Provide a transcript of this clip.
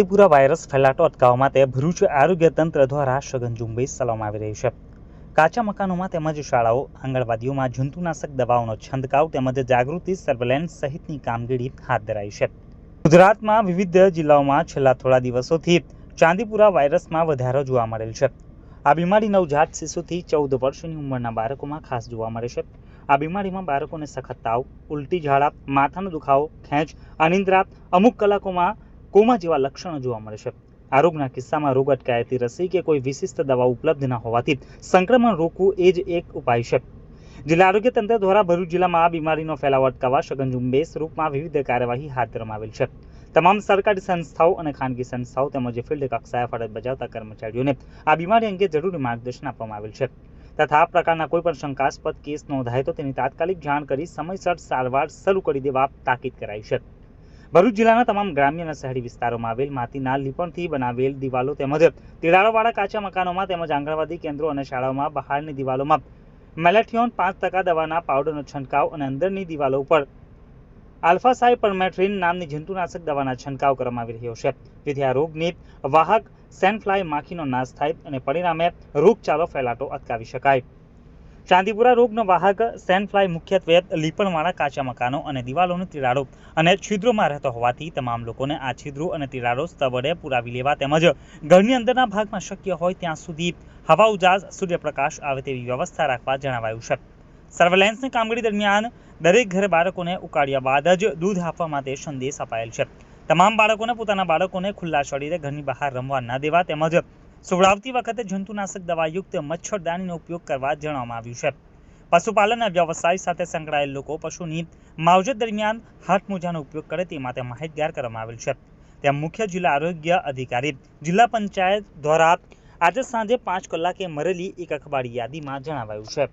Chandipura virus ફેલાતો અટકાવવા માટે ભરૂચ આરોગ્ય તંત્ર દ્વારા સઘન ઝુંબેશ ચલાવવામાં આવી રહી છે। કાચા મકાનોમાં તેમજ શાળાઓ, આંગણવાડીઓમાં જંતુનાશક દવાઓનો છંટકાવ તેમજ જાગૃતિ સર્વેલન્સ સહિતની કામગીરી હાથ ધરાઈ છે। ગુજરાતમાં વિવિધ જિલ્લાઓમાં છેલ્લા થોડા દિવસોથી ચાંદીપુરા વાયરસમાં વધારો જોવા મળેલ છે। આ બીમારી નવજાત શિશુથી 14 વર્ષની ઉંમરના બાળકોમાં ખાસ જોવા મળે છે। આ બીમારીમાં બાળકોને સખત તાવ, ઉલટી, ઝાડા, માથાનો દુખાવો, ખેંચ, અનિદ્રા, અમુક કલાકોમાં કોમા જેવા લક્ષણો જોવા મળે છે। આ રોગના કિસ્સામાં રોગ અટકાયતી રસી કે કોઈ વિશિષ્ટ દવા ઉપલબ્ધ ન હોવાથી સંક્રમણ રોકવું એ જ એક ઉપાય છે। જિલ્લા આરોગ્ય તંત્ર દ્વારા ભરૂચ જિલ્લામાં આ બીમારીનો ફેલાવો અટકાવવા સઘન ઝુંબેશ રૂપમાં વિવિધ કાર્યવાહી હાથ ધરવામાં આવેલ છે। તમામ સરકારી સંસ્થાઓ અને ખાનગી સંસ્થાઓ તેમજ ફિલ્ડ કક્ષાએ ફરજ બજાવતા કર્મચારીઓને આ બીમારી અંગે જરૂરી માર્ગદર્શન આપવામાં આવેલ છે તથા આ પ્રકારના કોઈ પણ શંકાસ્પદ કેસ નોંધાય તો તેની તાત્કાલિક જાણ કરી સમયસર સારવાર શરૂ કરી દેવા તાકીદ કરાઈ છે। ભરૂચ જિલ્લાના તમામ ગ્રામ્ય અને શહેરી વિસ્તારોમાં આવેલ માટીના લીપણથી બનાવેલ દિવાલો તેમજ તિરાડોવાળા કાચા મકાનોમાં તેમજ આંગણવાડી કેન્દ્રો અને શાળાઓમાં બહારની દિવાલોમાં મેલેથિયોન 5% દવાના પાવડરનો છંટકાવ અને અંદરની દિવાલો ઉપર આલ્ફાસાયપરમેથ્રિન નામની જંતુનાશક દવાના છંટકાવ કરવામાં આવી રહ્યો છે, જેથી આ રોગની વાહક સેન્ડફ્લાય માખીનો નાશ થાય અને પરિણામે રોગચાળો ફેલાતો અટકાવી શકાય। ચાંદીપુરા રોગનો વાહક સેન્ડફ્લાય મુખ્યત્વે લીપણવાળા કાચા મકાનો અને દિવાલોની તિરાડો અને છિદ્રોમાં રહેતો હોવાથી તમામ લોકોને આ છિદ્રો અને તિરાડો સ્થળે પુરાવી લેવા તેમજ ઘરની અંદરના ભાગમાં શક્ય હોય ત્યાં સુધી હવા ઉજાસ, સૂર્યપ્રકાશ આવે તેવી વ્યવસ્થા રાખવા જણાવાયું છે। સર્વેલન્સની કામગીરી દરમિયાન દરેક ઘરે બાળકોને ઉકાળ્યા બાદ જ દૂધ આપવા માટે સંદેશ અપાયેલ છે। તમામ બાળકોને પોતાના બાળકોને ખુલ્લા શરીરે ઘરની બહાર રમવા ન દેવા તેમજ સુવડાવતી વખતે જંતુનાશક દવાયુક્ત મચ્છરદાનીનો ઉપયોગ કરવા જણાવવામાં આવ્યું છે। પશુપાલન વ્યવસાય સાથે સંકળાયેલ લોકો પશુની માવજત દરમિયાન હાથ મોજાનો ઉપયોગ કરે તે માટે માહિતગાર કરવામાં આવેલ છે। તેમ મુખ્ય જિલ્લા આરોગ્ય અધિકારી જિલ્લા પંચાયત દ્વારા આજે સાંજે 5 કલાકે મળેલી એક અખબારી યાદીમાં જણાવાયું છે।